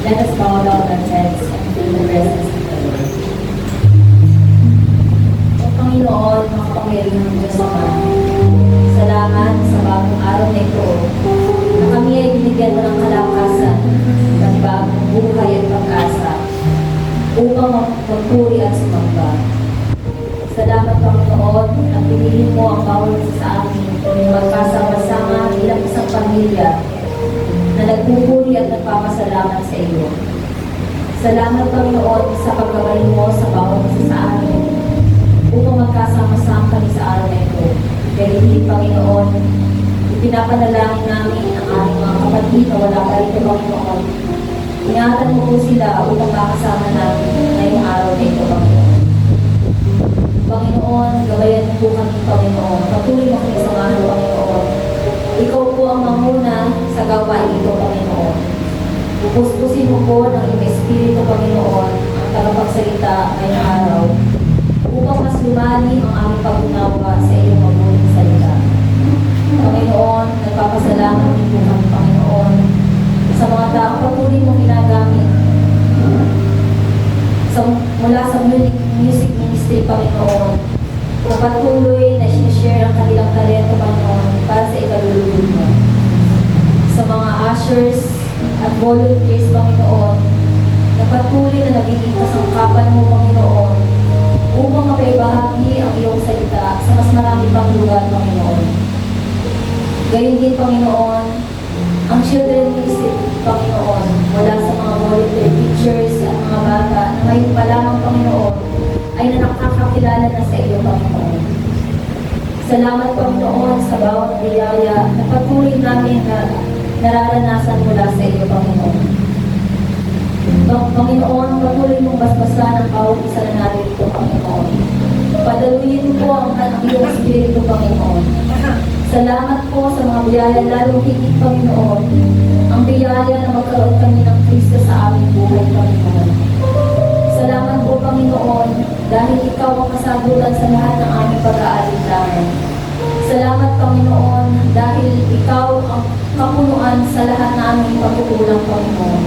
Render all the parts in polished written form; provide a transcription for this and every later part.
Let us bow down our heads and feel the presence of the Lord. O Panginoon, makapangyarihang Diyos Ama, salamat sa bagong araw na ito na kami ay binigyan mo ng kalakasan, ng bagong buhay at pag-asa upang magpuri at sumamba. Salamat Panginoon at pinili mo ang bawat isa sa amin na magkasama-sama bilang isang pamilya na nagpupuri at nagpapasalamat sa iyo. Salamat Panginoon sa paggabaling mo sa bawat isa sa amin upang magkasama-sama kami sa araw na ito. Kaya hindi Panginoon, ipinapanalangin namin ang aming mga kapatid na wala ka rito Panginoon. Ingatan mo po sila upang makasama namin ngayong araw na ito Panginoon. Panginoon, gabayan mo po kami Panginoon. Patuloy mo kami sa mga Panginoon. Ikaw po ang manguna sa gawain ito, Panginoon. Puspusin mo po ng iyong Espiritu, Panginoon, ang tagapagsalita ngayong araw, upang mas lumalim ang aming pag-unawa sa iyong mabuting salita. Panginoon, nagpapasalamat din po kami, Panginoon, sa mga taong patuloy mong ginagamit mula sa music ministry, Panginoon, na patuloy na sinishare ang kanilang talento, Panginoon, para sa ikalulugod mo. Sa mga ushers at volunteers, Panginoon, na patuloy na nagiging kasangkapan mo, Panginoon, upang mapaibahagi ang iyong salita sa mas marami pang lugar, Panginoon. Gayon din, Panginoon, ang children ministry, Panginoon, mula sa mga volunteer teachers at mga bata na ngayon pa lamang, Panginoon, ay nakakakilala na sa iyo, Panginoon. Salamat, Panginoon, sa bawat biyaya na patuloy namin na nararanasan mula sa iyo, Panginoon. Panginoon, patuloy mong basbasan ang bawat isa na narito, Panginoon. Padaluyin po ang iyong Espiritu, Panginoon. Salamat po sa mga biyaya, lalong higit, Panginoon, ang biyaya na magkaroon kami ng Kristo sa aming buhay, Panginoon. Salamat po, Panginoon, dahil ikaw ang kasagutan sa lahat ng aming pag-aalinlangan. Salamat, Panginoon, dahil ikaw ang kapunuan sa lahat ng aming pagkukulang, Panginoon.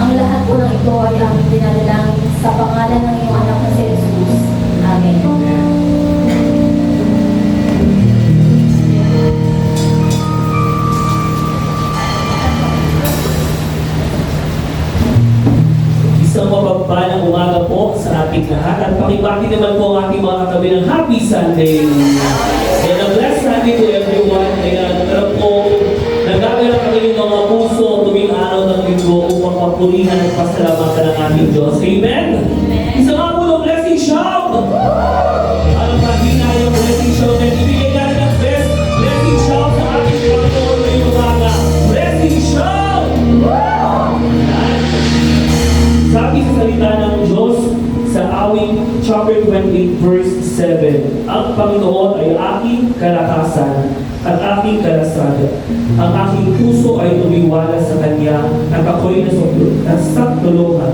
Ang lahat po ng ito ay aming dinadalangin sa pangalan ng iyong anak na si Jesus. Amen. Isang mapagpalang umaga po sa ating lahat at pakibati naman po ang ating mga katabi ng Happy Sunday. And a blessed Sunday to everyone. Ayan, alam po, nagagala kami ng mga puso tuwing araw ng linggo upang papurihan at pasalamatan ng ating Diyos. Amen? Isang mga po ng blessing shout! Alam natin na yung blessing shout na ibigay natin ang best blessing shout sa ating Panginoon ngayong umaga. Blessing shout! Sabi sa salita ng Diyos sa Awing chapter 28 verse 7, ang Panginoon ay aking kalakasan at aking kalasada. Ang aking puso ay tumiwala sa Kanya at ako'y nasatulungan.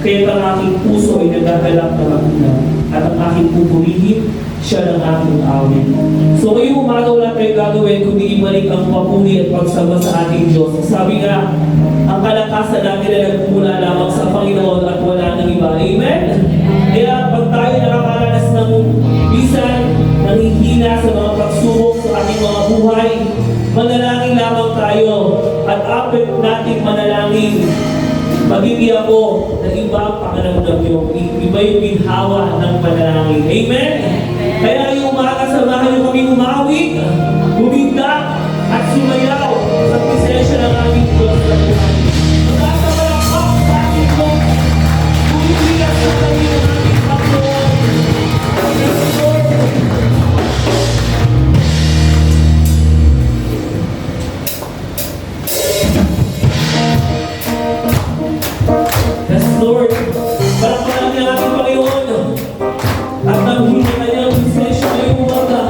Kaya ang aking puso ay nagagalak na magulang at ang aking pupurihin siya ng aking awit. So ngayong umaga wala tayong gagawin kundi ibalik ang papuri at pagsamba sa ating Diyos. Sabi nga, ang kalakasan natin ay nagmumula lamang sa Panginoon at wala nang iba. Amen? Kaya pag tayo nakakaranas ng bisan, nanghihina sa mga pagsubok sa ating mga buhay, manalangin lamang tayo at apit nating manalangin. Magiging ako na iba ang pangalamdam nyo. Iba yung ginhawa ng panalangin. Amen? Kaya yung umaga samahan nyo kami umawit, bumigda, at sumayaw sa presensya ng aming Diyos sa buhay. Magkasamalakpak sa ating Diyos, bumibigas sa kami ng aming Panginoon. Yes, Lord. Yes, Lord. Palakpakan niya ang ating Panginoon. At nanghingi na niya ang presensya ngayong umaga.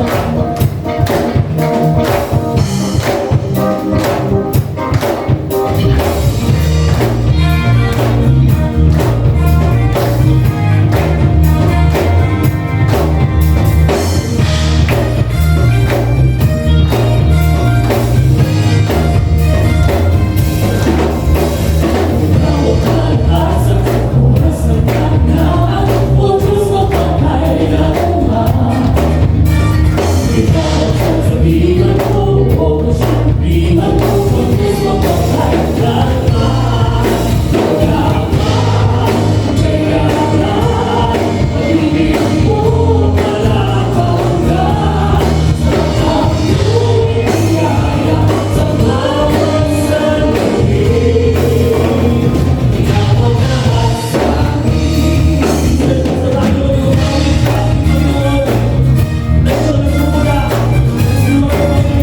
Sabihan mo po, sabihan mo po, gusto ko kailangan. Kailangan, pag-ibig mo malapanggan. Sa pag-ibig kaya, sa bawat sandali. Ikaw ang lahat sa akin. Sa tayo yung awit at tunod. Ito na sumula, sumula.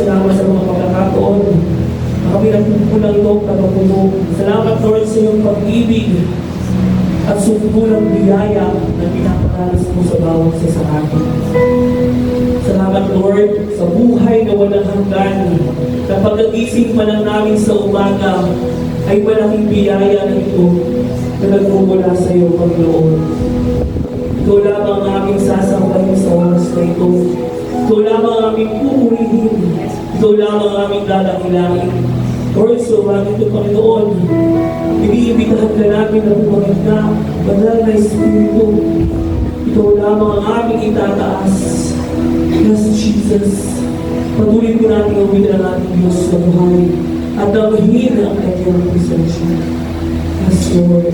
salamat sa mga pagkakataon na kami nagpupulang ito pagkapuno. Salamat, Lord, sa iyong pag-ibig at sumpulang biyaya na pinaparanas mo sa bawat isa sa atin. Salamat, Lord, sa buhay na walang hanggan, na pagkagising pa lang namin sa umaga ay malaking biyaya na ito na nagmumula sa iyo, Panginoon. Ikaw lamang ang aming sasambahin sa oras na ito. Ikaw lamang ang aming pupurihin. Ikaw lamang ang aming dadakilain. Lord, sa umaga ito, Panginoon, iniimbitahan ka namin na bumagit na banal na Espiritu. Ikaw lamang ang aming itataas. Yes, Jesus. Patuloy ko natin ang wila ng ating Diyos na buhay at damahin ang kanyang presensya. Yes, Lord.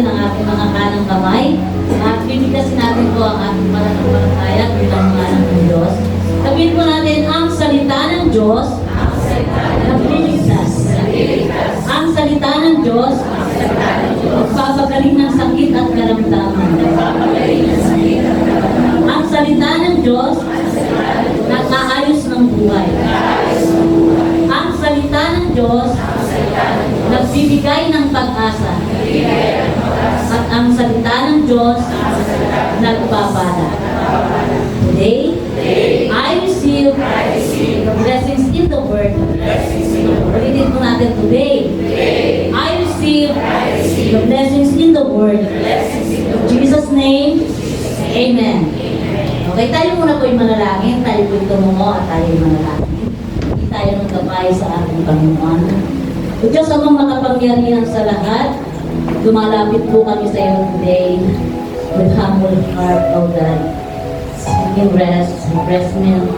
natin ang ating mga kanang kamay at bibigkasin natin po ang ating pananampalataya bilang mga anak ng Diyos. Sabihin po natin ang salita ng Diyos nagliligtas. Ang salita ng Diyos magpapagaling ng sakit at karamdaman. Ang salita ng Diyos nag-aayos ng buhay. Ang salita ng Diyos nagbibigay ng pag-asa. At ang salita ng Diyos nagpapala. Today, I receive the blessings in the Word. Ulitin po natin today. I receive the blessings in the Word. In Jesus' name, Amen. Okay, tayo muna po yung manalangin. Tayo po yung tumungo at tayo yung manalangin. Hindi tayo ng gabay sa ating Panginoon. O Diyos, amang makapangyarihan sa lahat, lumalapit po kami sa iyo today with humble heart, O God. Seeking rest, refreshment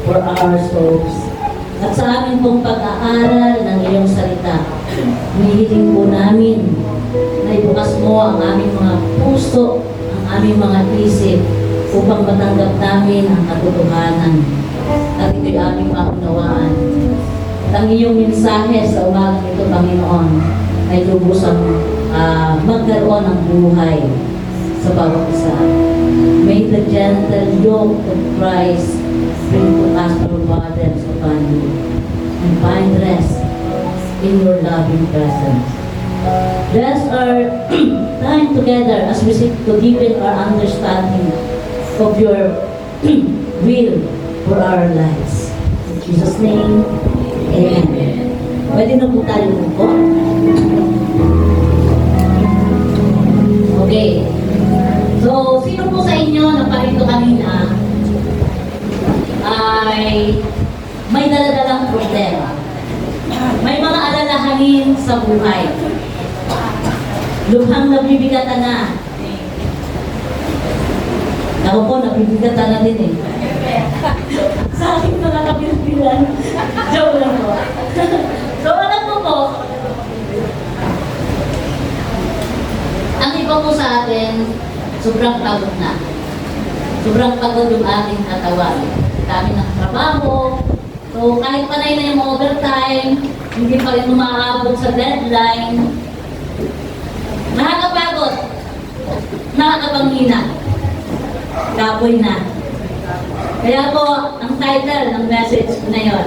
for our souls. At sa amin pong pag-aaral ng iyong salita, hinihiling po namin na ibukas mo ang aming mga puso, ang aming mga isip, upang matanggap namin ang katotohanan at ito'y aming maunawaan. At ang iyong mensahe sa umagang ito, Panginoon, ay lubusang magkaroon ng buhay sa bawat isa. May the gentle yoke of Christ bring to us our burdens upon you and find rest in your loving presence. Bless our time together as we seek to deepen our understanding of your will for our lives. In Jesus' name, Amen. Pwede na po tayo po. Okay. So, sino po sa inyo na parito kanina ay may daladalang problema? May mga alalahanin sa buhay. Lubhang nabibigatan na. Ako po, nabibigatan na din eh. Sa akin na nakabilbilan. Joke lang po. So, alam mo po, ang iba po sa atin, sobrang pagod na. Sobrang pagod yung ating katawan. Dami ng trabaho. So, kahit panay na yung overtime, hindi pa rin umaabot sa deadline. Nakakapagod. Nakakapanghina. Kapoy na. Kaya po, ang title ng message ko na yun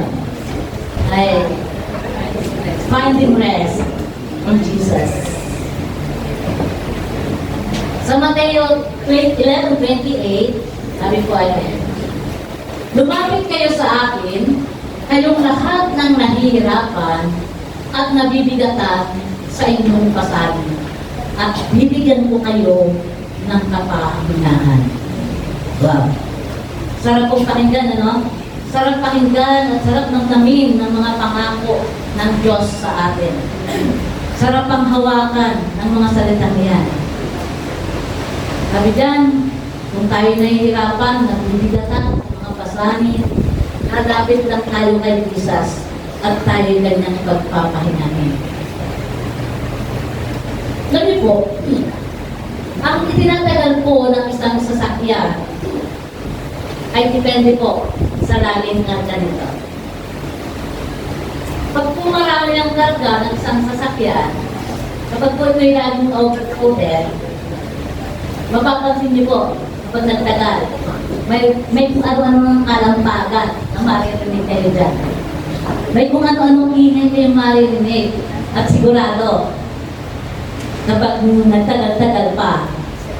ay Finding Rest in Jesus. Sa Mateo 11:28, sabi po ay, lumapit kayo sa akin, kayong lahat ng nahihirapan at nabibigatan sa inyong pasanin, at bibigyan ko kayo ng kapahinahan. Wow! Sarap pong pakinggan, ano? Sarap pakinggan at sarap ng tamin ng mga pangako ng Diyos sa atin. Sarap ang hawakan ng mga salitang yan. Sabi dyan, kung tayo nahihirapan, nabibigatan, mga pasanin, nadapit lang tayo kay Jesus at tayo kanyang pagpapahingahin. Sabi po, ang itinatagal po ng isang sasakyan ay depende po sa lalim ng ganito. Pag po marami ang karga ng isang sasakyan, kapag po ito'y laging overloaded, mapapansin niyo po, kapag nagtagal, may kung ano-ano ng kalampagan na maririnig kayo dyan. May kung ano-ano ingay kayong maririnig. At sigurado, kapag nagtagal-tagal pa,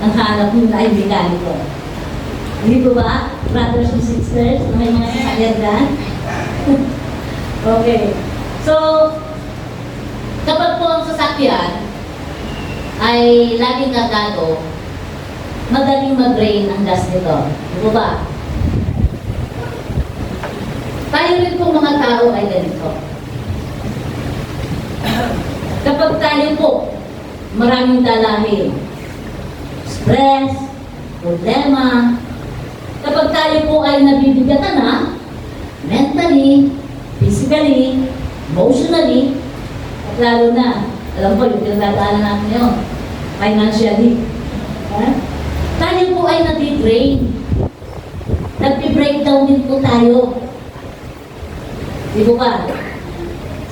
ang hanap nyo ay mekaniko. Hindi po ba, brothers and sisters, may mga sasakyan dyan? Okay. So, kapag po ang sasakyan ay laging gagado, madaling mag-drain ang gas nito. Hindi po ba? Tayo rin po mga tao ay ganito. Kapag tayo po maraming dalahin, stress, problema, kapag tayo po ay nabibigatan na, mentally, physically, emotionally, at lalo na, alam ko, yung pinagdadaanan natin ngayon, financially. Ha? Tayo po ay nati-drain. Nagpi-breakdown din po tayo. Di po ba?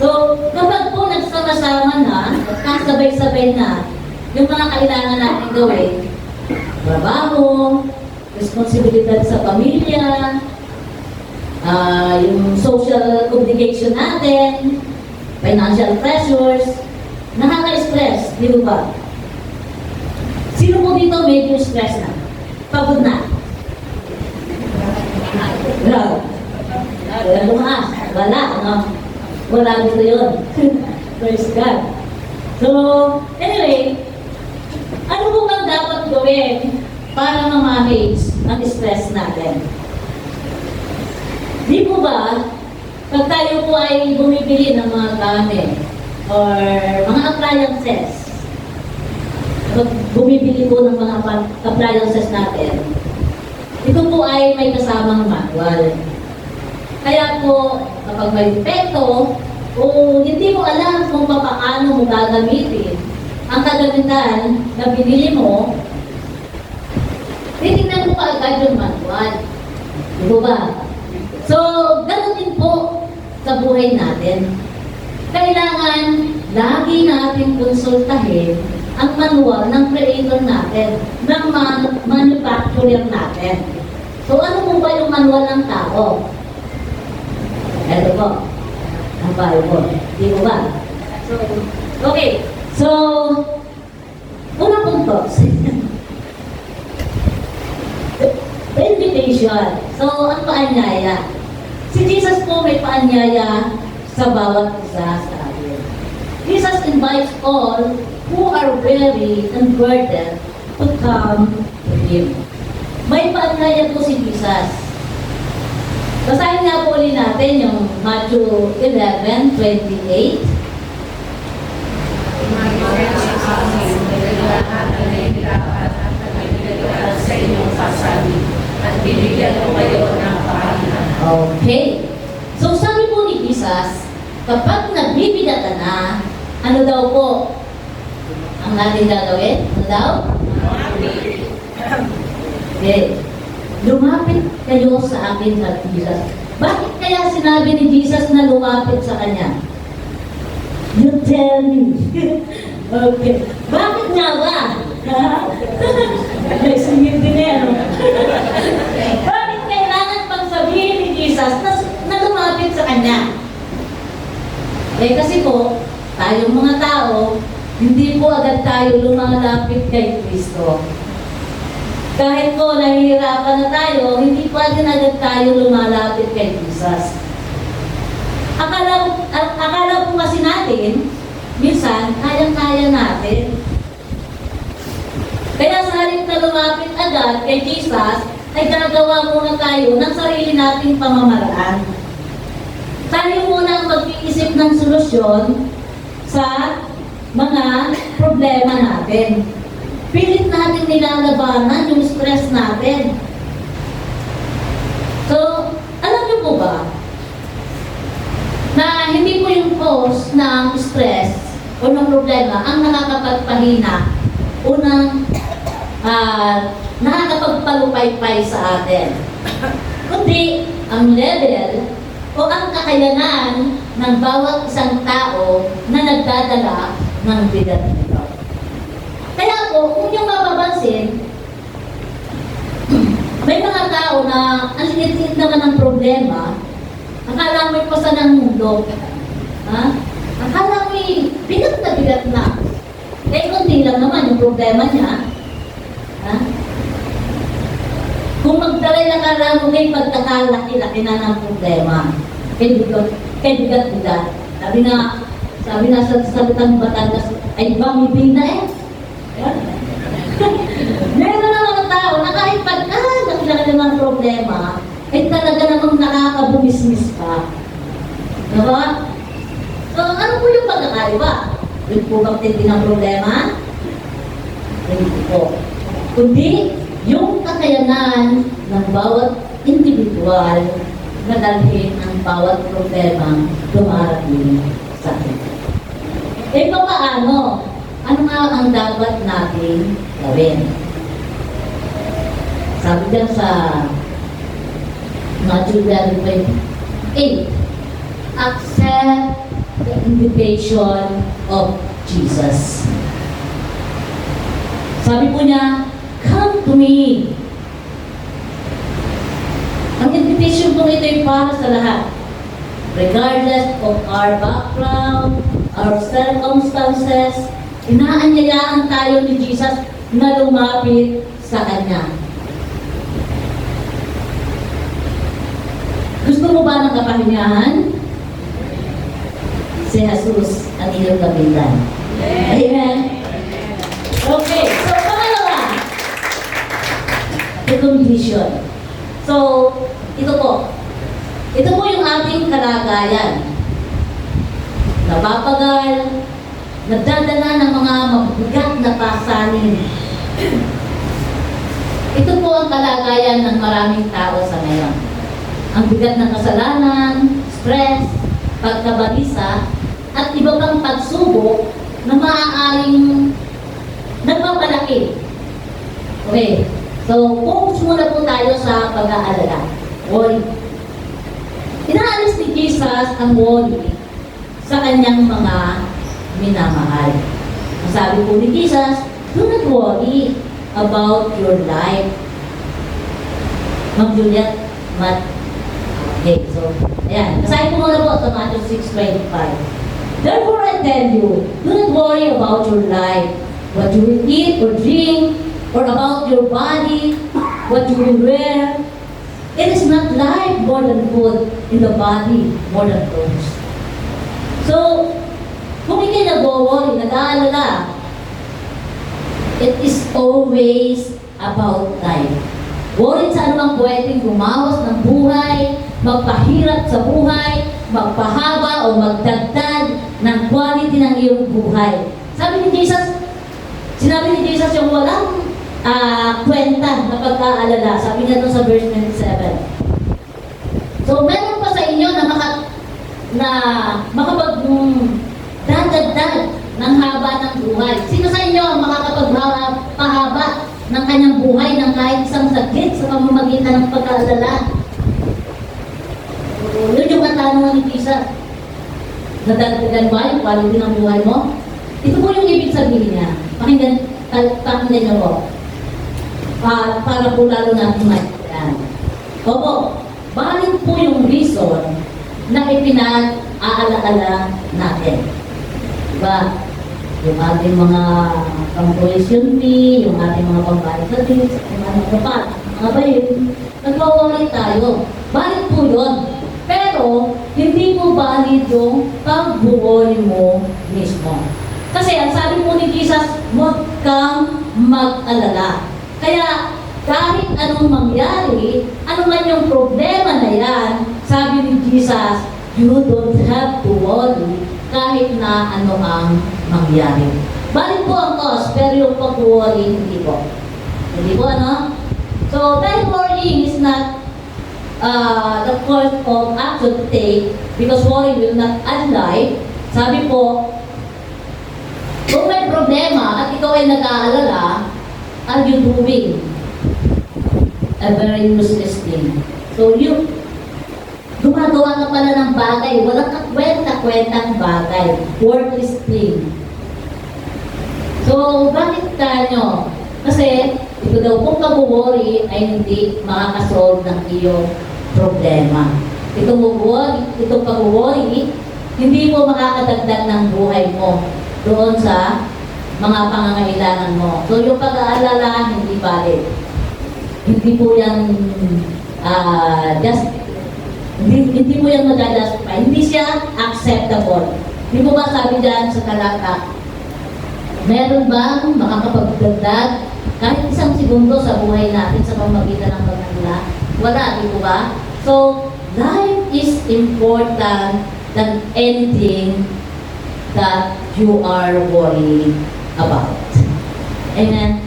So, kapag po nagsama-sama na, at kasabay-sabay na, yung mga kailangan natin gawin, trabaho, responsibilidad sa pamilya, yung social obligation natin, financial pressures, nakaka-stress, di ba? Sino po dito medyo stress na? Pagod na? Wala. Wala lumaas. Wala, no? Wala dito yun. Praise God. So, anyway, ano po bang dapat gawin para ma-manage ang stress natin? Di po ba, pag tayo po ay bumibili ng mga gamit or mga appliances, pag bumibili po ng mga appliances natin, ito po ay may kasamang manual. Kaya po, kapag may defecto, o hindi mo alam kung paano mo gagamitin ang kagamitan na binili mo, titignan mo kaagad yung manual. Di ba? So, ganoon din po sa buhay natin. Kailangan lagi natin konsultahin ang manual ng creator natin, ng manufacturer natin. So, ano po ba yung manual ng tao? Ito po, ang Bible. Di mo ba? So, okay. So, unang punto. The invitation. So, ang paanyaya. Si Jesus po may paanyaya sa bawat isa sa atin. Jesus invites all who are weary and burdened to come to Him. May paanyaya po si Jesus. Basahin nga po ulit natin yung Matthew 11:28. Okay. So sabi po ni Jesus, kapag nagbibigat ka na, ano daw po ang natin gagawin? Ano daw? Okay. Lumapit kayo sa akin, sabi Jesus. Bakit kaya sinabi ni Jesus na lumapit sa Kanya? You tell me. Okay. Bakit nga ba? May singit din eh, ano? Bakit kailangan pang sabihin ni Jesus na lumapit sa Kanya? Eh kasi po, tayong mga tao, hindi po agad tayo lumalapit kay Kristo. Kahit po nahihirapan na tayo, hindi pa din agad tayo lumalapit kay Jesus. Akala po kasi natin, minsan, kayang-kaya natin. Kaya sa halip na lumapit agad kay Jesus, ay gagawa muna tayo ng sarili nating pamamaraan. Tayo muna ang mag-iisip ng solusyon sa mga problema natin. Pilit natin nilalabanan yung stress natin. So, alam niyo po ba na hindi po yung cause ng stress o ng problema ang nakakapagpahina o nakakapagpalupaypay sa atin, kundi ang level o ang kakayanan ng bawat isang tao na nagdadala ng bigat nito. Kaya po, kung yung mapapansin, may mga tao na ang liit-liit naman ng problema, akala mo'y pasa ng mundo. Ha? Akala mo'y bigat na. Eh, kunti lang naman yung problema niya. Ha? Kung magdalay na akala mo kay pagkakalaki-laki na ng problema, kay bigat-bigat. Sabi na sa salitang Batangas, ay bangibing na eh. Meron na mga tao na kahit pagkalaki ng problema, ay talaga namang nakakabumismis pa. Diba? So, ano po yung pagkakaiba? Yung po bang tindi ng problema? Hindi po. Kundi, yung kakayanan ng bawat individual na dalhin ang bawat problema dumarating sa atin. Eh, paano? Ano nga ang dapat nating gawin? Sabi dyan sa Matthew 11:28, accept the invitation of Jesus. Sabi po niya, come to me. Ang invitation po ito ay para sa lahat. Regardless of our background, our circumstances, inaanyayaan tayo ni Jesus na lumapit sa Kanya. Gusto mo ba ng kapahingahan? Si Jesus ang iyong kapitan. Amen? Okay, so pangalawa, the condition. So, ito po yung ating kalagayan. Napapagal, nagdadala ng mga mabigat na pasanin. Ito po ang kalagayan ng maraming tao sa ngayon. Ang bigat ng kasalanan, stress, pagkabalisa, at iba pang pagsubok na maaaring nagpapalaki. Okay, so focus muna po tayo sa pag-aalala. Worry. Inaalis ni Jesus ang worry sa kanyang mga minamahal. Ang sabi po ni Jesus, do not worry about your life. Ma'am Juliet, okay, so, ayan. Basahin po muna po sa Matthew 6:25. Therefore I tell you, do not worry about your life, what you will eat or drink, or about your body, what you will wear. It is not life more than food, in the body more than clothes. So, kung hindi nag-worry, nag-aalala, it is always about life. Worried sa anumang pwedeng gumawas ng buhay, magpahirap sa buhay, magpahaba o magdagdag ng quality ng iyong buhay. Sabi ni Jesus, sinabi ni Jesus yung walang kwenta na pagkaalala. Sabi niya doon sa verse 27. So, meron pa sa inyo na makapagdagdag ng haba ng buhay. Sino sa inyo ang makakapagpahaba ng kanyang buhay ng kahit isang sakit sa pamamagitan ng pagkaalala? Yun yung katanungan ni Jesus. Nadagdagan ba yung quality ng buhay mo? Ito po yung ibig sabihin niya. Pakinggan niyo po. Para po lalo natin maintindihan. Opo, bakit po yung reason na ipinag-aalaala natin? Diba? Yung ating mga pang-tuition fee, yung ating mga pang-bayad sa fees, yung ating mga bayin, nagwawari tayo. Bakit po yun? Pero, hindi po valid yung pag-worry mo mismo. Kasi ang sabi po ni Jesus, huwag kang mag-alala. Kaya, kahit anong mangyari, ano man yung problema na yan, sabi ni Jesus, you don't have to worry kahit na ano ang mangyari. Balik po ang cause, pero yung pag-worry, hindi po. Hindi po, ano? So, dahil worrying is not the course of action to take because worry will not add life. Sabi po, kung may problema at ikaw ay nag-aalala, are you doing a very useless thing? So, gumagawa ka pala ng bagay, walang kakwenta-kwentang bagay, worthless thing. So, bakit kanyo? Kasi, ito daw kung pag-worry ay hindi makakasolve ng iyong problema. Itong pag-worry, hindi mo makakadagdag ng buhay mo doon sa mga pangangailangan mo. So, yung pag-aalala, hindi valid. Hindi po yan hindi mo yan mag-justify. Hindi siya acceptable. Hindi mo ba sabi dyan sa talata, meron bang makakapagdagdag kahit isang segundo sa buhay natin sa pamamagitan ng pag-alala? Wala, di po ba? So, life is important than anything that you are worrying about. Amen?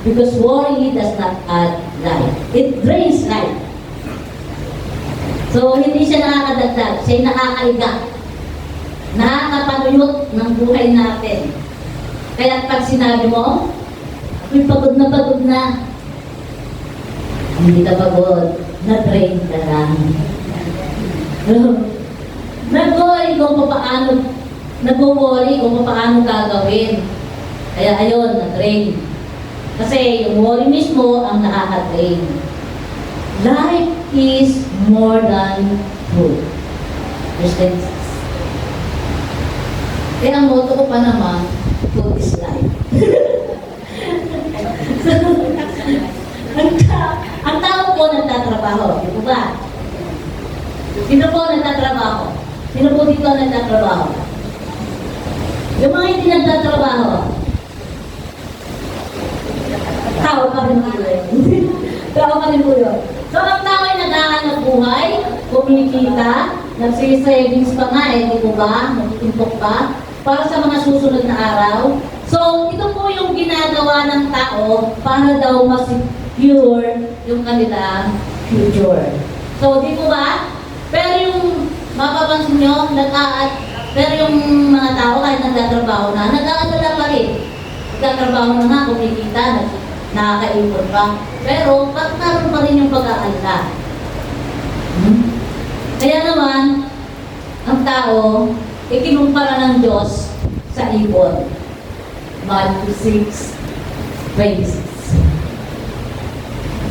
Because worry does not add life. It drains life. So, hindi siya nakakadagdag. Siya nakakaiga. Nakakapaluyot ng buhay natin. Kaya pag sinabi mo, ako'y pagod na, hindi ka pagod, na-train ka lang. Nag-worry kung paano gagawin. Kaya ayun, na-train. Kasi yung worry mismo ang nakaka-train. Life is more than food. Understand? Kaya ang motto ko pa naman, food is life. So, ang tao po nagtatrabaho, di po ba? Sino po nagtatrabaho? Sino po dito nagtatrabaho? Yung mga hindi nagtatrabaho, tao pa rin po yun. Tao pa rin po yun. So, ang tao ay naghahanap buhay, kumikita, nagsisavings pa nga eh, di po ba? Nagtimpok pa, para sa mga susunod na araw. So, ito po yung ginagawa ng tao para daw ma-secure yung kanilang future. So, di po ba? Pero yung mapapansin nyo, pero yung mga tao kahit nagtatrabaho na, nag-aalala pa rin. Nagtatrabaho na nga, kumikita, nakakaipon pa. Pero, naroon pa rin yung pag-aalala. Kaya naman, ang tao, ikinumpara ng Diyos sa ibon. Matthew 6:26.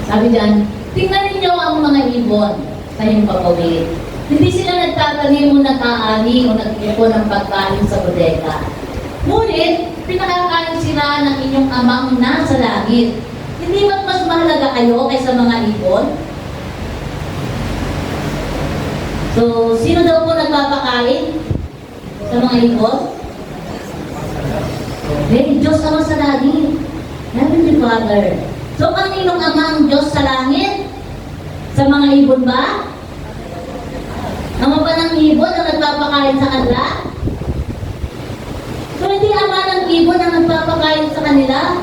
Sabi dyan, tingnan ninyo ang mga ibon sa iyong papawid. Hindi sila nagtatanim o nag-aani o nag-ipon ng pagkain sa bodega. Ngunit, pinakakain sila ng inyong amang nasa langit. Hindi ba't mas mahalaga kayo kaysa mga ibon? So, sino daw po nagpapakain sa mga ibon? Diyos Ama sa langit. Heavenly Father. So, kaninong Ama ang Diyos sa langit? Sa mga ibon ba? Ama ba ng ibon ang nagpapakain sa kanila? So, hindi ama ng ibon ang nagpapakain sa kanila?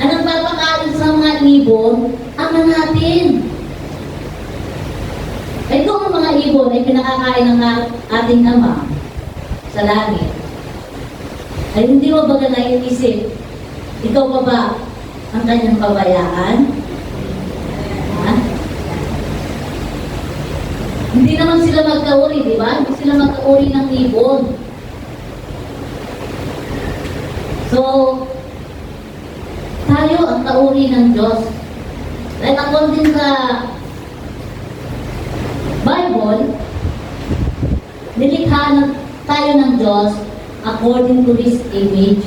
Ang nagpapakain sa mga ibon, ama natin. Ay kung ang mga ibon ay pinakakain ng ating ama sa langit, ay hindi mo ba naiisip, ikaw pa ba ang kanyang pabayaan? Ha? Hindi naman sila magkauri, di ba? Hindi sila magkauri ng ibon. So, tayo ang kauri ng Diyos. Like according sa Bible, nilikha tayo ng Diyos according to His image.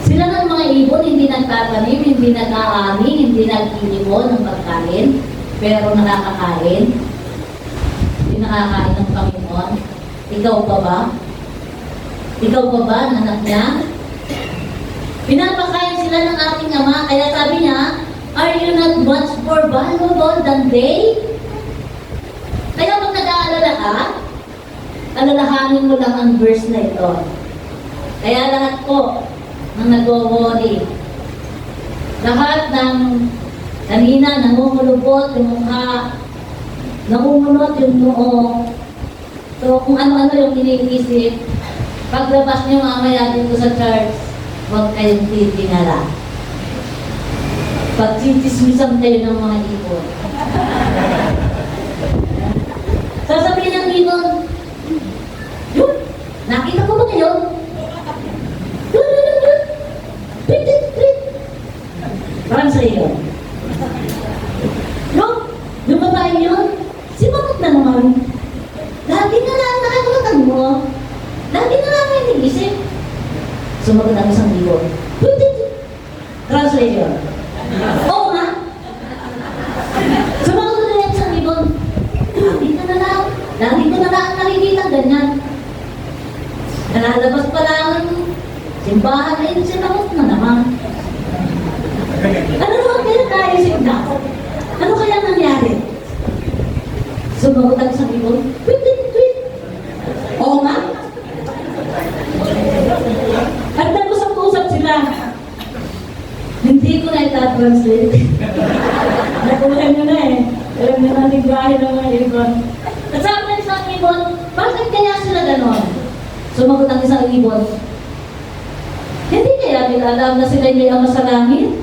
Sila ng mga ibon, hindi nagtatanim, hindi nag-aani, hindi nag-iipon ng pagkain, pero nakakakain. Hindi nakakain ng Panginoon. Ikaw pa ba? Ikaw pa ba, anak niya? Pinapakain sila ng ating ama, kaya sabi niya, are you not much more valuable than they? Kaya pag nag-aalala ka, alalahanin mo lang ang verse na ito. Kaya lahat po ng nag-worry, lahat ng kanina namumulubot yung mukha, namumulot yung noo, so kung ano-ano yung iniisip, paglabas niyo mamaya dito sa church, huwag kayong titingala. Pagsitismisan kayo ng mga ibon. Sasabihin ng ibon, yun, nakita ko ba kayo? Yun. Tweet. Parang sa iyo. Yung babae yun, simakot na naman. Lagi na lang nakakulutan mo. Lagi na lang may nag-isip. Sumagot ang isang ibon. Translation. Oo nga. Sumagot na yung isang ibon. Lagi ko na lang nakikita ganyan. Nalalabas pa lang ang simbahan ay sinamot na naman. Ano naman kaya naisip na? Ano kaya nangyari? Sumagot ang isang ibon. Tweet. Oo nga. At nag-usap-usap sila. Hindi ko na ita-translate. Nakuha nyo na eh. Alam na natin bahay ng mga ibon. At sabi ng isang ibon, bakit kaya sila ganon? Sumagot ang isang ibon, dahil alam na sila may ama sa langit.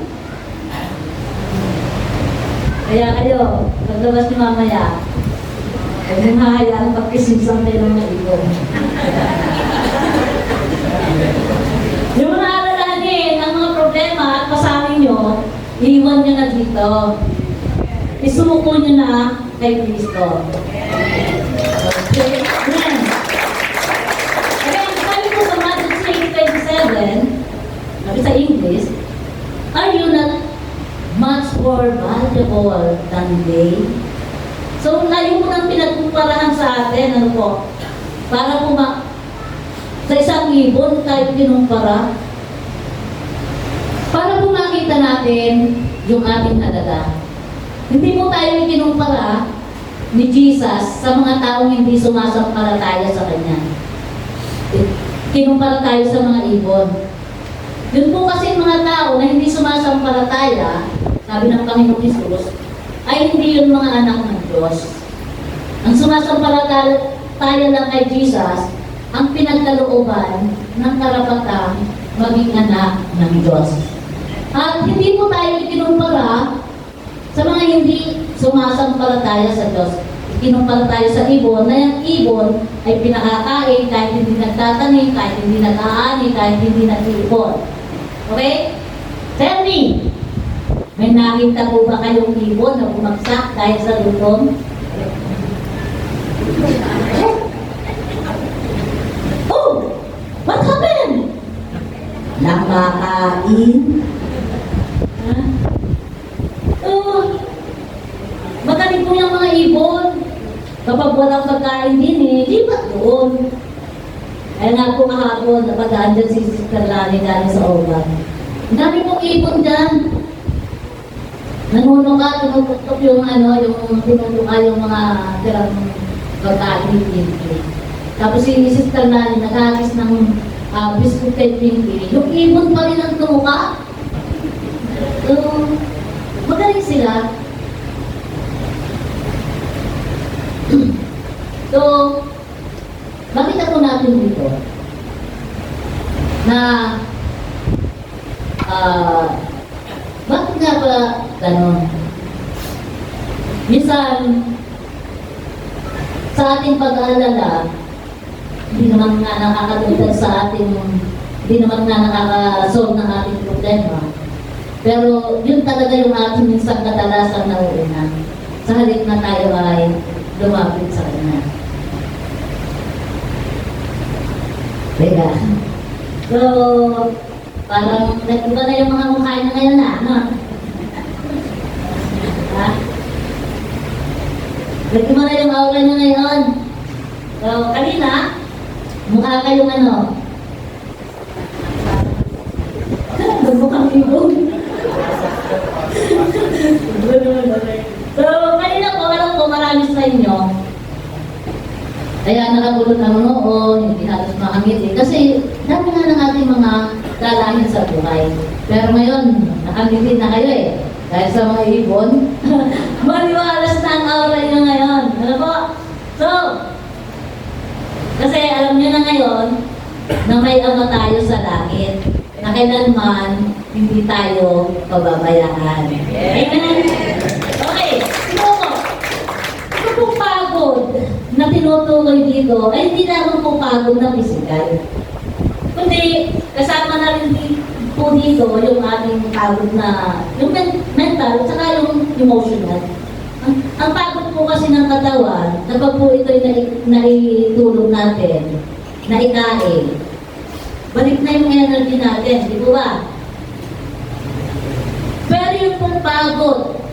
Kaya kayo, paglabas ni mamaya, huwag mong hahayaan pagkisisan kayo ng mga ibon. Yung mga alalahanin, ang mga problema at pasanin nyo, iiwan nyo na dito. Isuko nyo na kay Kristo. Okay? Amen. Again, sabi ko sa Matthew 6:27, sabi sa English, are you not much more valuable than they? So, layo mo nang pinagkumparahan sa atin, ano po? Para po sa isang ibon tayo kinumpara. Para po makita natin yung ating halaga. Hindi po tayo kinumpara ni Jesus sa mga taong hindi sumasampalataya sa Kanya. Kinumpara tayo sa mga ibon. Yun po kasi mga tao na hindi sumasampalataya, sabi ng Panginoon Jesus, ay hindi yun mga anak ng Diyos. Ang sumasampalataya lang kay Jesus, ang pinagkalooban ng karapatang maging anak ng Diyos. At hindi po tayo kinumpara sa mga hindi sumasampalataya sa Diyos. Kinumpara tayo sa ibon, na yung ibon ay pinakakain kahit hindi nagtatanim, kahit hindi nag-aani, kahit hindi nag-iipon. Okay? Tell me, may nakita po ba kayong ibon na bumagsak dahil sa lutong? Oh! What happened? Nakakain? Magaling po yung mga ibon. Kapag walang pagkain din lipat doon. Kaya nga po kahapon, napadaan dyan si Sister Lani galing sa Oban. Ang dami pong ibon dyan. Nanunuka, tumutuktok yung tinutuka yung mga tirang pagkain pinky. Tapos si Sister Lani nagkakis ng biscuit kay pinky. Yung ibon pa rin ang tumuka. Magaling sila. So, makita po natin dito na bakit nga ba ganon? Minsan, sa ating pag-aalala, hindi naman nga nakakatulad sa ating, hindi naman nga nakakasolve ng ating problema. Pero yun talaga yung ating minsan kadalasan na uuna. Sa halip na tayo ay lumapit sa Kanya. Diba? So, parang nag-iba na yung mga mukha niya ngayon na, no? Ha? Nag-iba na yung aura niya ngayon. So, kanina, mukha kayong ano? Mukhang ibon. So, kanina po, alam ko marami sa inyo. Kaya nakabulot ng noon, hindi halos makangiti. Kasi dami nga ng ating mga dalahin sa buhay. Pero ngayon, nakangiti na kayo eh. Dahil sa mga ibon, maliwalas na ang aura nyo ngayon. Ano po? So, kasi alam nyo na ngayon, na may ama tayo sa langit. Na kailanman, hindi tayo pababayaan. Amen? Okay, ito pong pagod na tinutuloy dito ay hindi naman po pagod na physical. Kundi kasama na rin po dito yung ating pagod na, yung mental at saka yung emotional. Ang pagod po kasi ng katawan, kapag po ito ay naitulog natin, naikain, balik na yung energy natin, di po ba? Pero yung pong pagod,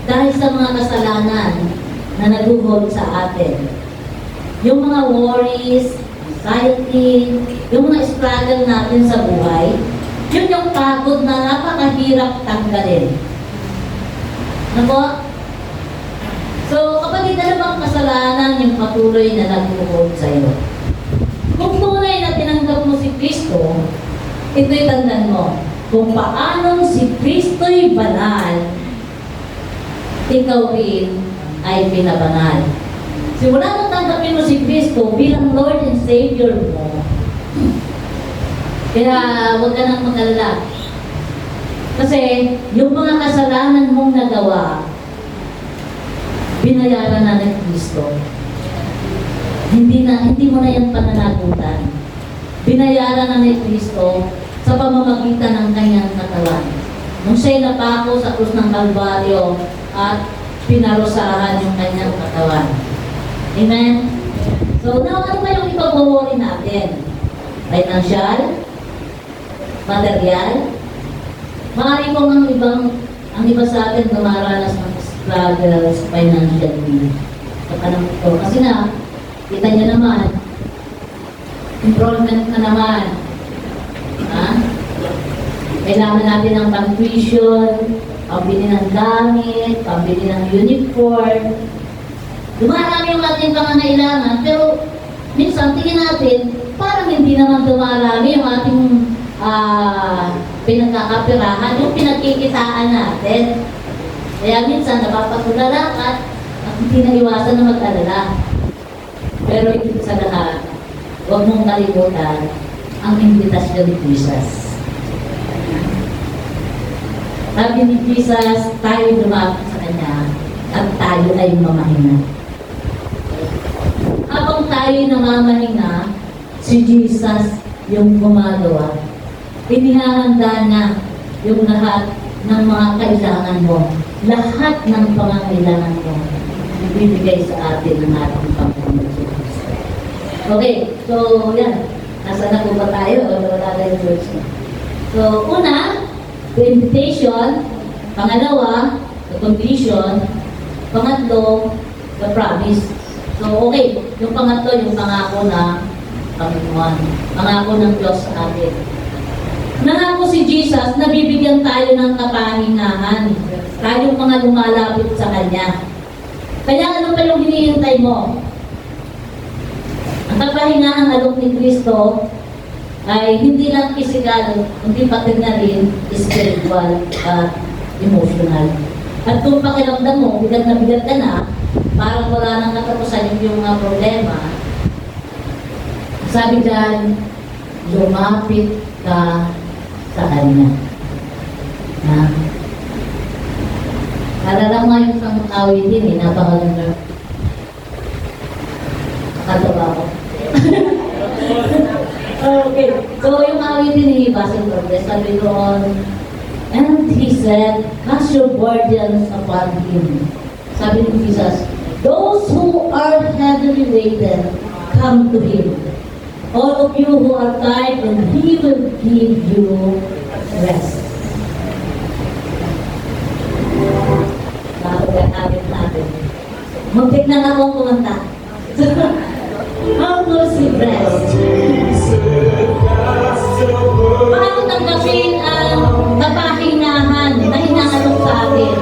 dahil sa mga kasalanan na naguhol sa atin, yung mga worries, anxiety, yung mga struggle natin sa buhay, yun yung pagod na napakahirap tanggalin. Ano po? So, kapag dalawang kasalanan yung patuloy na naguhol sa'yo, kung tunay na tinanggap mo si Kristo, ito'y tandaan mo, kung paanong si Kristo'y banal, ikaw rin ay pinabanal. Simula nang tanggapin mo si Kristo bilang Lord and Savior mo, Kaya huwag ka nang mag-alala. Kasi yung mga kasalanan mong nagawa, binayaran na ng Kristo. Hindi mo na yan pananagutan. Binayaran na ni Kristo sa pamamagitan ng kanyang katawan. Nung siya'y napako sa krus ng Kalbaryo at pinarusahan yung kanyang katawan. Amen? So, now, ano ba yung ipag-worry natin? Financial? Material? Maaari po ang iba sa atin dumaranas ng struggles financially. Sa panahon ito. Kasi na, kita niyo naman, enrollment na naman. Ha? Kailangan natin ng pang-tuition, pambili ng gamit, pambili ng uniform. Dumarami yung ating pangangailangan, pero minsan tingin natin, parang hindi naman dumarami yung ating pinagkakapirahan, yung pinagkikitaan natin. Kaya minsan napapatulala ka at hindi naiwasan na mag-alala. Pero ito sa lahat, huwag mong kalimutan ang imbitasyon ni Jesus. Sabi ni Jesus, tayo lumapit sa Kanya at tayo ay mamahinga. Habang tayo namamahinga, si Jesus yung gumagawa. Inihahanda na yung lahat ng mga kailangan mo. Lahat ng pangangailangan mo ibibigay sa atin ng ating Panginoon Jesus. Okay, so yan. Nasa na po ba tayo? Wala tayong church na. So, una, the invitation. Pangalawa, the condition. Pangatlo, the promise. So, okay. Yung pangatlo, yung pangako ng Panginoon. Pangako ng Diyos sa atin. Nangako si Jesus na bibigyan tayo ng kapahingahan. Tayong mga lumalapit sa Kanya. Kaya ano pa yung hinihintay mo? Ang kapahingahan alok ni Kristo ay hindi lang physical, hindi pati na rin spiritual at emotional. At kung pakiramdam mo, bigat ka na, parang wala nang katapusan yung mga problema, sabi dyan, lumapit ka sa Kanya. Na, alala nga yung pang-awit din napakaganda. Nakatawa ko. Okay, so yung awit din Basil Cortez, sabi doon, and he said, cast your burdens upon him. Sabi ni Jesus, those who are heavily weighted, come to him. All of you who are tired, and he will give you rest. Bakit ang habit natin? Muntik na akong kumanta. How to receive rest? Paano tanggapin ang kapahingahan na hinahanap sa atin?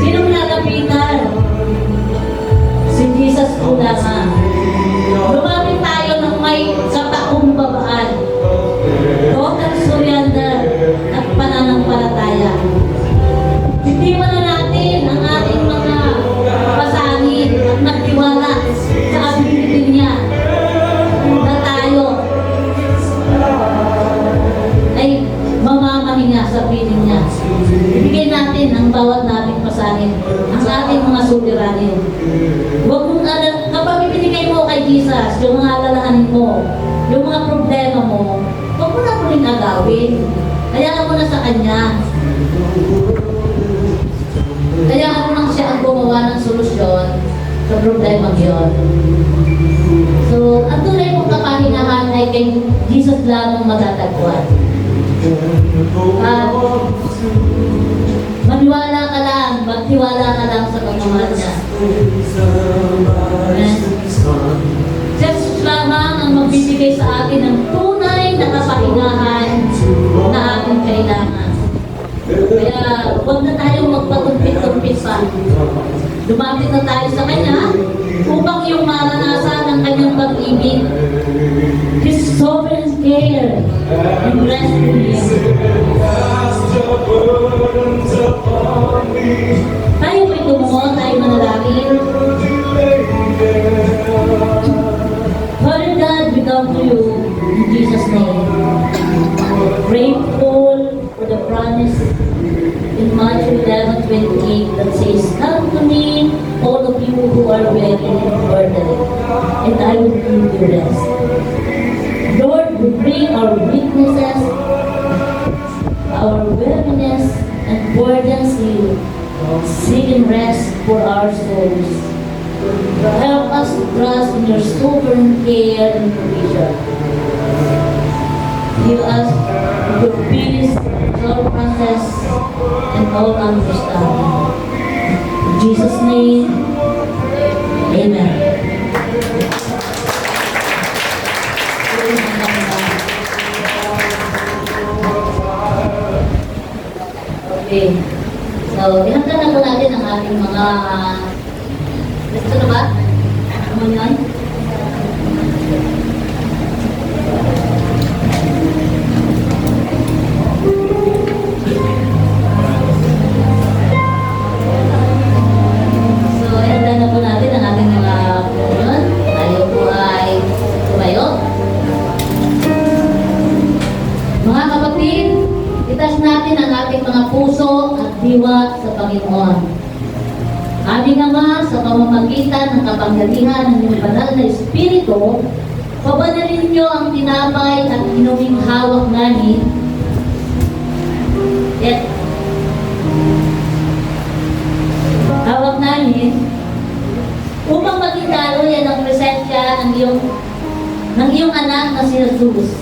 Sinong lalapitan? Si Jesus po lamang. Lumapit tayo ng may katakumbabaan. Total surrender at pananampalataya. Bitiwan na natin ang ating mga pasanin at nagtiwala sa ability niya na tayo ay mamamahinga sa piling niya. Ibigay natin ang bawat nating pasanin, ang ating mga suliranin. Huwag mong kapag ibinigay mo kay Jesus, yung mga alalahanin mo, yung mga problema mo, huwag mo na muling agawin. Hayaan mo na sa Kanya. Hayaan mo lang siya ang gumawa ng solusyon sa problema yun. So, ang tunay mong kapahingahan ay kay Jesus lamang matatagpuan. Maniwala ka lang, magtiwala ka lang sa pagmamahal niya. Amen. Jesus lamang ang magbibigay sa atin ng tunay na kapahingahan na ating kailangan. Kaya huwag na tayong magpatumpit-tumpit pa. Lumapit na tayo sa Kanya upang yung maranasan ng Kanyang pag-ibig. His sovereign care and rest in Him. Tayo po'y tumungo, tayo manalangin. Father God, we come to you in Jesus' Jesus' name. Grateful for the promise in Matthew 11:28 that says, "Come to me, all of you who are weary and burdened, and I will give you rest." Lord, we bring our weaknesses, our weariness, and burdens to you, seeking rest for our souls. Help us to trust in your sovereign care and provision. Give us your peace, all process, and all understanding. In Jesus' name, amen. Okay. So, ihanda na po natin ang ating mga gusto na ba? Ano yun? So, ihanda na po natin ang ating mga komunyon. Tayo po ay tumayo. Mga kapatid, itas natin ang ating mga puso at diwa sa Panginoon. Aming Ama, sa pamamagitan ng kapangyarihan ng iyong banal na Espiritu, pabanalin niyo ang tinapay at inuming hawak namin. Hawak namin upang maging daluyan ang presensya ng iyong anak na si Jesus.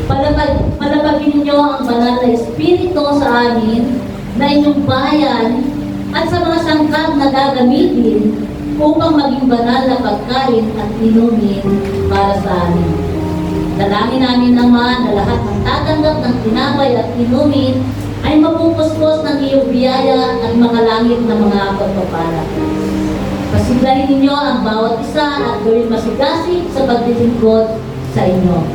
Palabagin niyo ang banal na Espiritu sa amin na inyong bayan at sa mga sangkap na gagamitin upang maging banal na pagkain at inumin para sa amin. Dalangin namin naman na lahat ng tatanggap ng tinapay at inumin ay mapupuspos ng iyong biyaya at makalangit na mga pagpapala. Pasiglahin ninyo ang bawat isa at gawin masigasig sa paglilingkod sa inyo.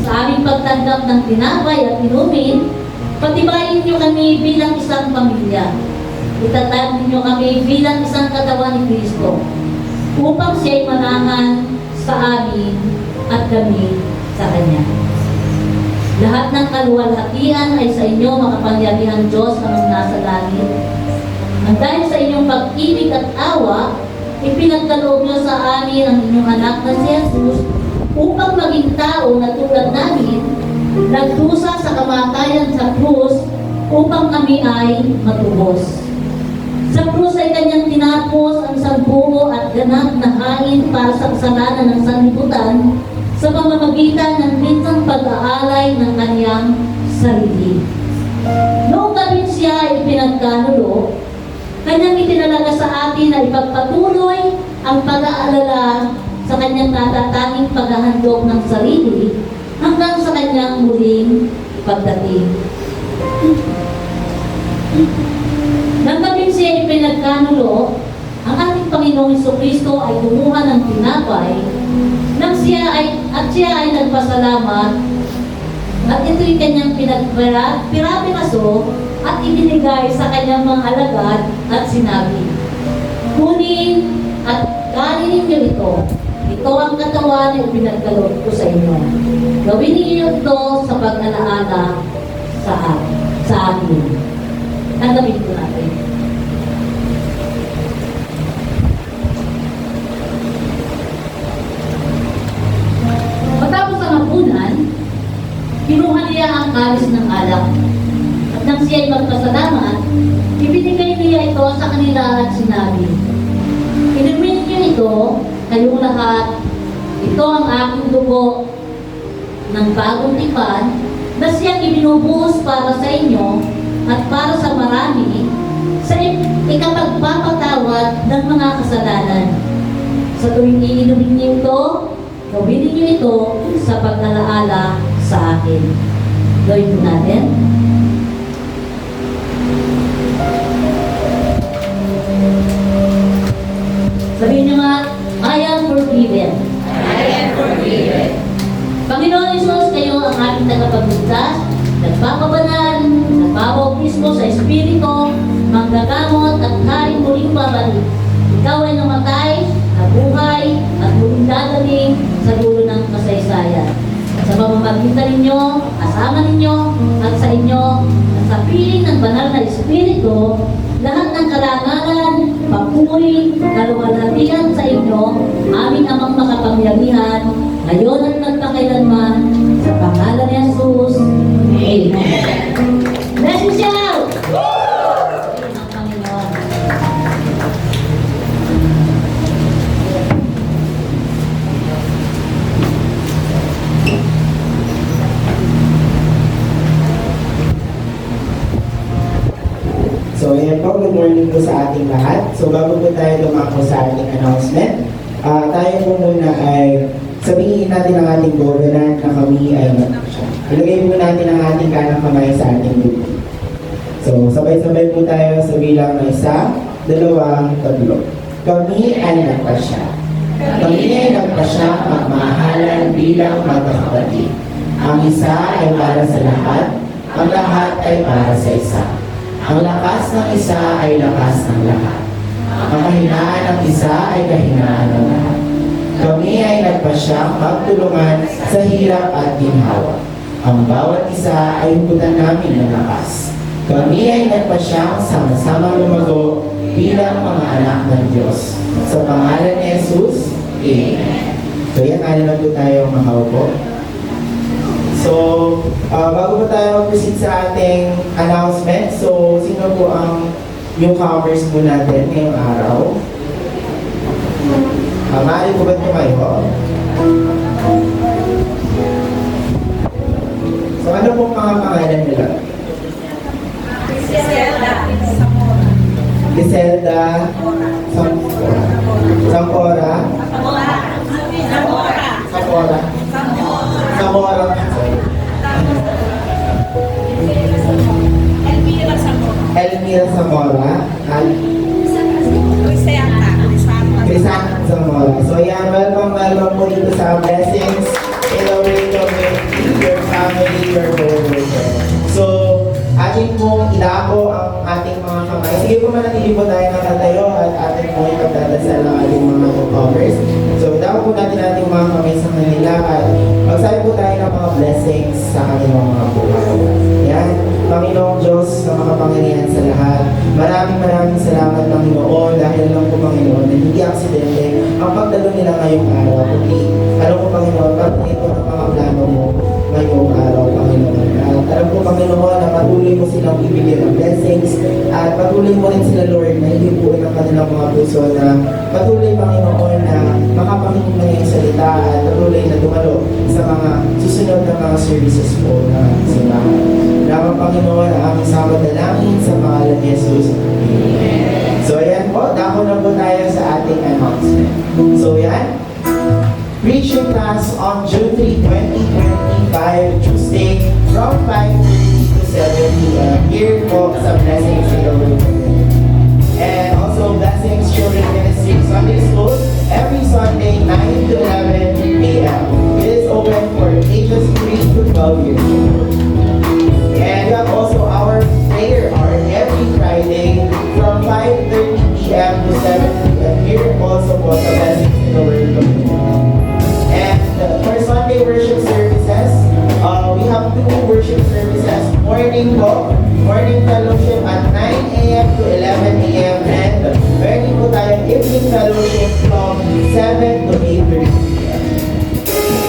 Sa aming pagtanggap ng tinapay at inumin, patibayin niyo kami bilang isang pamilya. Itatag ninyo kami bilang isang katawan ni Kristo upang siya'y manangan sa amin at kami sa Kanya. Lahat ng kaluwalhatian ay sa inyo, makapangyarihan Diyos na nasa langit. Ang dahil sa inyong pag-ibig at awa, ipinagkaloob niyo sa amin ang inyong anak na si Jesus upang maging tao na tulad namin, nagdusa sa kamatayan sa krus upang kami ay matubos. Sa krus ay kanyang tinapos ang isang buo at ganap na hain para sa kasalanan ng sanlibutan sa pamamagitan ng minsang pag-aalay ng kanyang sarili. Noong gabi siya ay pinagkanulo, kanyang itinalaga sa atin na ipagpatuloy ang pag-aalala sa kanyang natatanging paghahandog ng sarili hanggang sa kanyang muling pagdating. Nang gabi siya ay pinagkanulo, ang ating Panginoong Jesucristo ay kumuha ng tinapay siya ay nagpasalamat at ito'y kanyang pinagpiraso at ibinigay sa kanyang mga alagad at sinabi, "Kunin at kanin ninyo ito. Ito ang katawan na ipinagkaloob ko sa inyo. Gawin ninyo ito sa pag-alaala sa akin." Tanggapin po natin. Matapos ang hapunan, kinuha niya ang kalis ng alak. At nang siya'y magpasalamat, ibinigay niya ito sa kanila at sinabi, "Inumin niyo ito, kayong lahat. Ito ang aking dugo ng bagong tipan na siyang ibinubuhos para sa inyo at para sa marami sa ikapagpapatawad ng mga kasalanan. Sa tuwing iinumin niyo ito, gawin niyo ito sa pag-alaala sa akin." Gawin po natin. Sabihin niyo nga, "I am forgiven." I am forgiven. Panginoon Isus, kayo ang aming tagapagligtas, nagpapabanal, nagpapabautismo sa Espiritu, manggagamot at haring muling babalik. Ikaw ay namatay, nabuhay, at muling dadating sa dulo ng kasaysayan. Sa pamamagitan ninyo, kasama ninyo, at sa inyo, at sa piling ng banal na Espiritu, lahat ng karangalan, papuri, na lumalhatian sa inyo, aming amang makapangyarihan, ngayon at magpakailanman, sa pangalan ni Jesus. Amen. Blessings shout! Ang Panginoon. So, ayan po, good morning po sa ating lahat. So, bago po tayo lumako sa ating announcement, tayo po muna ay sabihin natin ang ating government na kami ay nagpasya. Ilagay po natin ang ating kanang kamay sa ating lupa. So, sabay-sabay po tayo sa bilang na 1, 2, 3. Kami ay nagpasya. Kami ay nagpasya magmahalan bilang magkakapatid. Ang isa ay para sa lahat, ang lahat ay para sa isa. Ang lakas ng isa ay lakas ng lahat. Ang kahinaan ng isa ay kahinaan ng lahat. Kami ay nagpasyang magtulungan sa hirap at ginhawa. Ang bawat isa ay hugutan namin ng lakas. Kami ay nagpasyang sama-samang lumago bilang mga anak ng Diyos. Sa pangalan ni Jesus, Amen. So yan, na po tayo makaupo. So, bago po tayo mag-proceed sa ating announcement, so sino po ang newcomers po natin ngayong araw? Maaari po ba tumayo? So, ano pong mga pangalan nila? Giselda Sampora Zamora Elmira Zamora Crisan Zamora. So yan, welcome po dito sa Blessings in the way of your family, your co-worker. So, atin pong ilako ang ating mga kamay. Sige po, manatili po tayo nakatayo at atin po ipagdadasal ang ating mga co-covers. So, ilako po natin ating mga kamay sa kanila at magsabi po tayo ng mga blessings sa kanilang mga buhay. Yan, Panginoong Diyos na makapangyarihan sa lahat. Maraming salamat, Panginoon, dahil lang po, Panginoon, na hindi aksidente ang pagdalo nila ngayong araw. Kundi, alam po, Panginoon, pagdating ito ng mga plano mo ngayong araw, Panginoon. At alam po, Panginoon, na patuloy mo silang ibigay ng blessings at patuloy mo rin sila, Lord, na ihipuin ang kanilang mga puso na patuloy, Panginoon, na makapakinig na ngayong salita at patuloy na dumalo sa mga susunod na mga services po na simbahan. Lamang, Panginoon, ang aming sama dalangin sa pangalan ni Jesus. Amen. So, ayan po, dako na po tayo sa ating announcement. So, ayan, preaching class on June 3, 2025, Tuesday, from 5:30 to 7 p.m. Here po sa Blessings Children. And also Blessings Children Ministry Sunday School every Sunday, 9 to 11 p.m. It is open for ages 3 to 12 years old. And we have also our prayer hour every Friday from 5:30 p.m. to 7 p.m. Here also po sa Blessings Children. And for Sunday worship services, we have 2 worship services. Morning fellowship at 9 a.m. to 11 a.m. and meron po tayong evening fellowship from 7 to 8:30 p.m.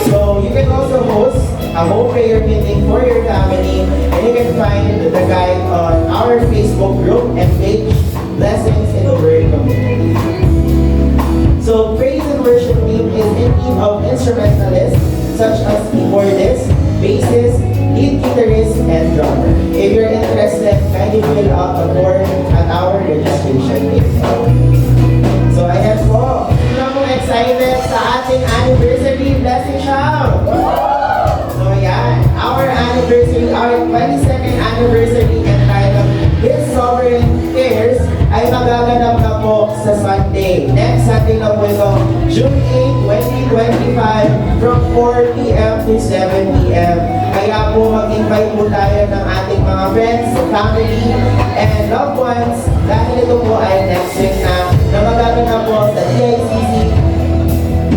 So you can also host a home prayer meeting for your family, and you can find the guide on our Facebook group and page, Blessings in the Word Community. So praise and worship team is in need of instrumentalists such as keyboardists, bassists, lead guitarist, and drummer. If you're interested, kindly fill out the form at our registration desk. So ayan po, sino pong excited sa ating anniversary blessing shout? So ayan, our anniversary, our 22nd anniversary entitled His Sovereign Cares ay magaganap na po sa Sunday. Next Sunday na po ito, June 8, 2025 from 4 p.m. to 7 p.m. Kaya po mag-invite po tayo ng ating mga friends, family, and loved ones dahil ito po ay next week na magaganap po sa DICC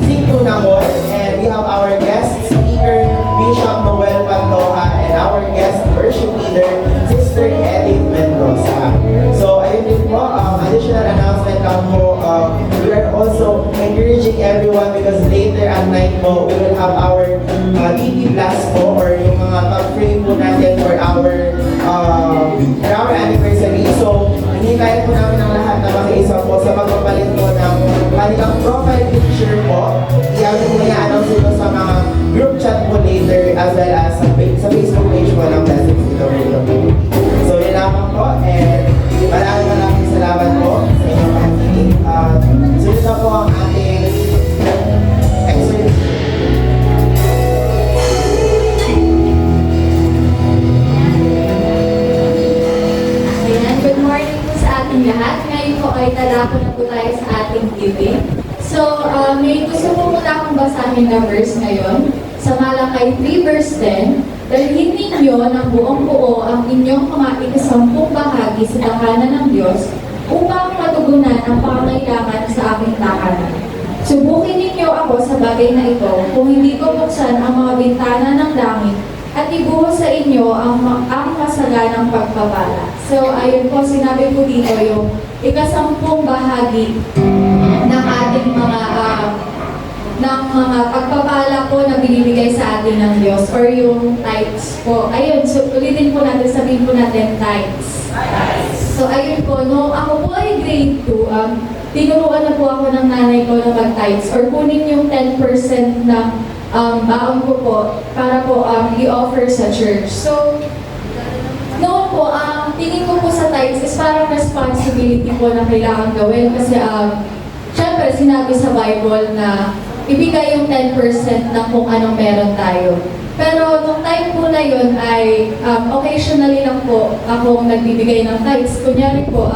Singtunamon. And we have our guest speaker, Atoha, and our guest worship leader, Sister Edith Mendoza. So, ayun din po, additional announcement lang po, we are also encouraging everyone because later at night po, we will have our TV blast po or yung mga pag-pray po natin for our anniversary. So, hinihintay po namin ang lahat na makiisa po sa pagpapalit po ng kanilang profile picture po. I-announce ito sa mga group chat po later as well as sa Facebook page po ng Blessings Dito po. So, yun lamang po and maraming salamat po sa inyong pakikinig. Sunod na po ang ating excerpt. Ayan, good morning po sa ating lahat. Ngayon po ay talako na po tayo sa ating giving. So, may gusto po muna akong basahin na verse ngayon. Sa Malakay 3 verse 10, dalhin ninyo ng buong buo ang inyong mga ikasampung bahagi sa tahanan ng Diyos upang matugunan ang pangangailangan sa aking tahanan. Subukin ninyo ako sa bagay na ito kung hindi ko buksan ang mga bintana ng langit at ibuhos sa inyo ang masaganang pagpapala. So, ayun po, sinabi po dito yung ikasampung bahagi ng ating ng mga pagpapala po na binibigay sa atin ng Diyos or yung tithes po. Ayun, so ulitin po natin, sabihin po natin tithes. So, ayun po, no, ako po ay grade 2, tinuruan na po ako ng nanay ko na mag-tithes or kunin yung 10% ng baon ko po para po i-offer sa church. So, noon po, tingin ko po sa tithes is parang responsibility po na kailangan gawin kasi syempre sinabi sa Bible na ibigay yung 10% ng kung anong meron tayo. Pero nung time po na yun ay occasionally lang po akong nagbibigay ng tithes. Kunyari po,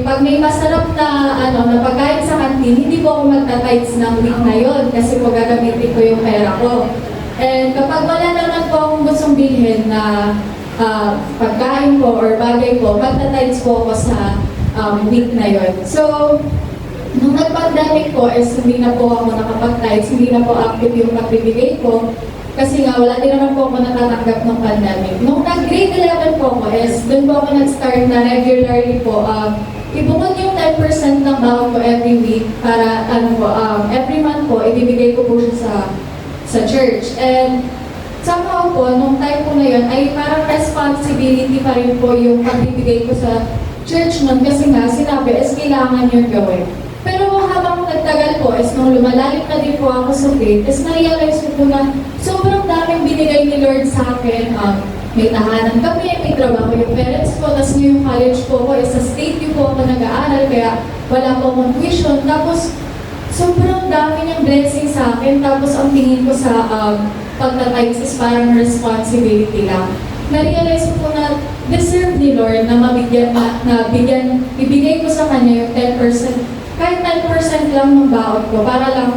pag may masarap na na pagkain sa kantin, hindi po ako magta-tithes ng week na yun kasi po gagamitin ko yung pera ko. And kapag wala naman po akong gustong bilhin na pagkain ko or bagay ko, magta-tithes po ako sa week na yun. So, nung nag-pandemic po, hindi na po ako nakapag-tithes, hindi na po active yung pagbibigay ko. Kasi nga, wala din naman po ako natatanggap ng pandemic. Nung nag-grade 11 po ako, doon po ako nag-start na regularly po, ibukod yung 10% ng baon ko every week para, every month po, ibibigay ko po siya sa church. And somehow po, nung time po na yun, ay parang responsibility pa rin po yung pagbibigay ko sa church nun kasi nga, sinabi, kailangan yun gawin. Pero habang nagtagal po, nung lumalalim na din po ako sa faith, na-realize ko po na sobrang daming binigay ni Lord sa akin. May tahanan kami, may trabaho yung parents ko, tapos yung college po ko, sa state yung po ako nag-aaral, kaya wala po akong tuition. Tapos, sobrang dami niyang blessing sa akin, tapos ang tingin ko sa pagtatithes is parang responsibility lang. Na-realize ko po na deserve ni Lord na ibigay ko sa Kanya yung 10%. Kahit 10% lang ng baon ko, para lang,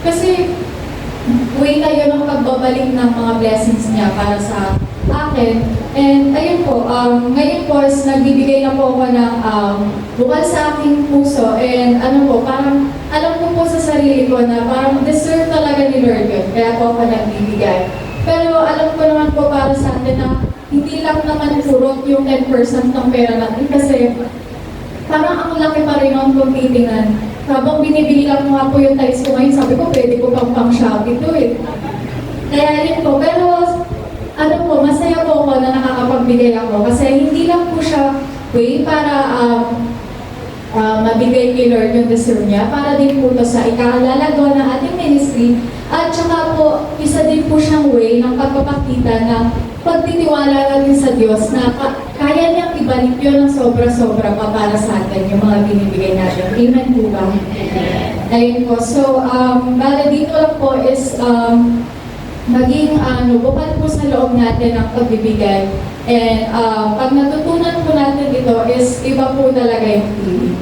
kasi way na yun ang pagbabalik ng mga blessings niya para sa akin. And ayun po, ngayon po is nagbibigay na po ako ng bukal sa aking puso. And parang alam ko po sa sarili ko na parang deserve talaga ni Lord yun. Kaya po ako nagbibigay. Pero alam ko naman po para sa atin na hindi lang naman purot yung 10% ng pera natin kasi parang ang laki pa rin ang titingnan. Habang binibili lang nga po yung tithes ko ngayon, sabi ko, pwede ko pang Shopee ito eh. Kaya yun po. Pero, masaya po ako na nakakapagbigay ako. Kasi hindi lang po siya way para mabigay kay Lord yung deserve niya. Para din po ito sa ikalalagawa ng ating ministry. At saka po, isa din po siyang way ng pagpapakita ng pagtitiwala natin sa Diyos na kaya niyang ibalik yun ng sobra-sobra pa para sa atin yung mga binibigay natin. Amen po ba? Ayun po. So, bala dito lang po is maging bukal po sa loob natin ang pagbibigay. And pag natutunan po natin ito is iba po talaga yung feeling.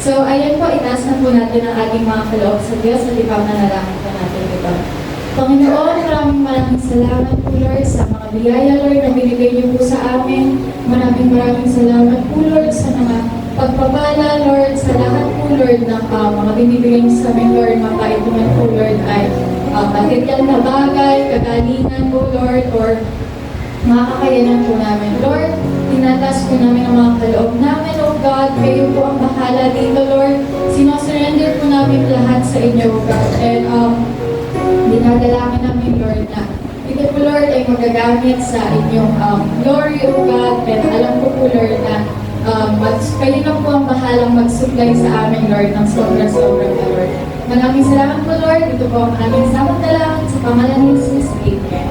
So, ayun po, itaas na po natin ang ating mga kaloob sa Diyos at ipagmanalangin po natin ito. Panginoon, maraming salamat po Lord sa mga biyaya Lord na binigay niyo po sa amin. Maraming salamat po Lord sa mga pagpapala Lord, sa lahat po Lord ng mga binibigay niyo sa amin Lord, mga kaituman po Lord ay material na bagay, kagalingan po, Lord, or mga kakayanan po namin. Lord, tinatas po namin ang mga kaloob namin, O God. Kayo po ang bahala dito, Lord. Sinosurrender po namin lahat sa inyo, O God. And dinadalangin namin, Lord, na ito po, Lord, ay magagamit sa inyong glory, O God. And alam ko po, Lord, na kayo na po ang bahalang mag-supply sa amin, Lord, ng sobra-sobra, Lord. Maraming salamat po, Lord. Ito po ang aming samot-dalangin sa pangalan ni Jesus. Amen.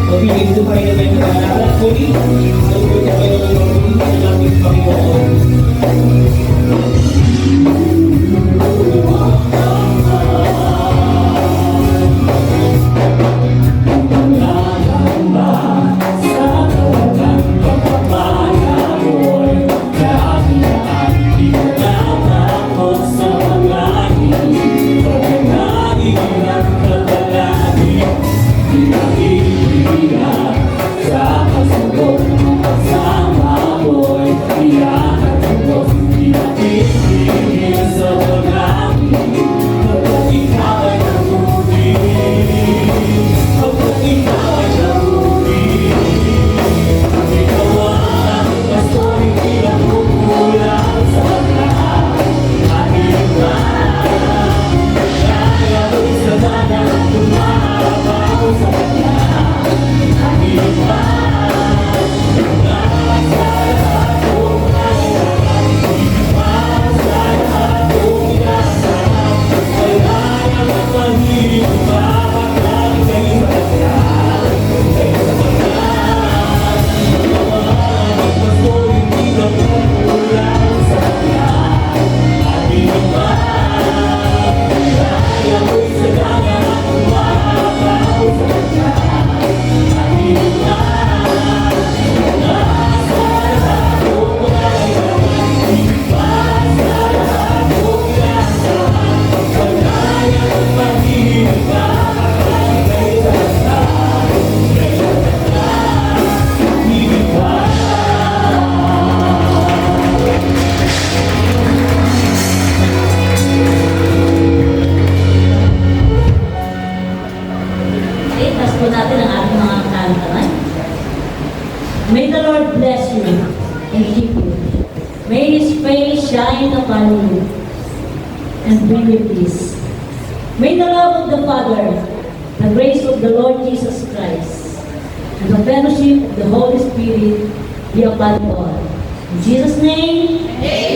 Mabibig ito pa rin naman yung pangalan ko rin. Salubod na kayo ng mga ng aming Panginoon. May the Lord bless you and keep you. May His face shine upon you and bring you peace. May the love of the Father, the grace of the Lord Jesus Christ, and the fellowship of the Holy Spirit be upon you all. In Jesus' name, Amen.